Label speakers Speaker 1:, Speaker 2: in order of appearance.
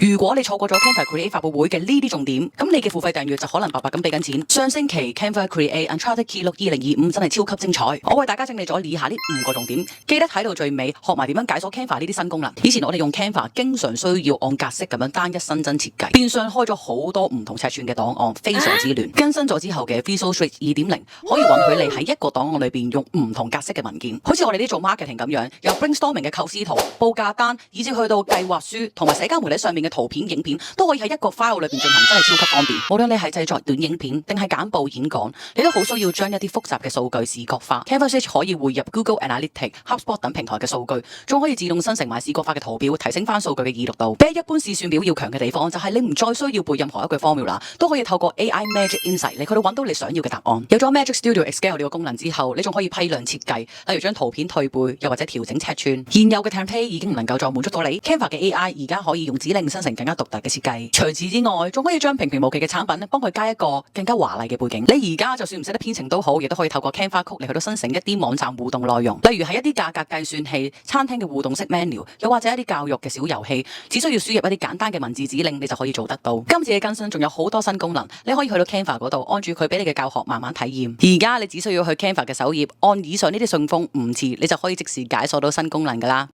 Speaker 1: 如果你錯過咗 Canva Create 發佈會嘅呢啲重點，咁你嘅付費訂閱就可能白白咁俾緊錢。上星期 Canva Create Uncharted Key 6 2025真係超級精彩，我為大家整理咗以下呢5個重點，記得睇到最尾學埋點樣解鎖 Canva 呢啲新功能。以前我哋用 Canva 經常需要按格式咁樣單一新增設計，變相開咗好多唔同尺寸嘅檔案，非常之亂。更新咗之後嘅 Visual Studio 2.0可以允許你喺一個檔案裏邊用唔同格式嘅文件，好似我哋啲做 marketing 咁樣，由 brainstorming 嘅構思圖、報價單，以至去到計劃書同埋社交媒體上面嘅圖片、影片，都可以喺一個 file 裏邊進行，真係超級方便。無論你係製作短影片定係簡報演講，你都好需要將一啲複雜嘅數據視覺化。Canva Switch 可以匯入 Google Analytics、HubSpot 等平台嘅數據，仲可以自動生成埋視覺化嘅圖表，提升翻數據嘅易讀度。比一般試算表要強嘅地方，就係你唔再需要背任何一句 formula，都可以透過 AI Magic Insight 嚟去到揾到你想要嘅答案。有咗 Magic Studio Scale 呢個功能之後，你仲可以批量設計，例如將圖片退背，又或者調整尺寸。現有嘅 template 已經唔能夠再滿足到你。Canva 嘅 AI 而家可以用指令生成更加獨特嘅設計。除此之外，仲可以將平平無奇嘅產品幫佢加一個更加華麗嘅背景。你而家就算唔識得編程都好，亦都可以透過 Canva Code 嚟去到生成一啲網站互動內容，例如係一啲價格計算器、餐廳嘅互動式 menu， 又或者一啲教育嘅小遊戲，只需要輸入一啲簡單嘅文字指令，你就可以做得到。今次嘅更新仲有好多新功能，你可以去到 Canva 嗰度按住佢俾你嘅教學慢慢體驗。而家你只需要去 Canva 嘅首頁，按以上呢啲順豐唔遲，你就可以即時解鎖到新功能㗎啦。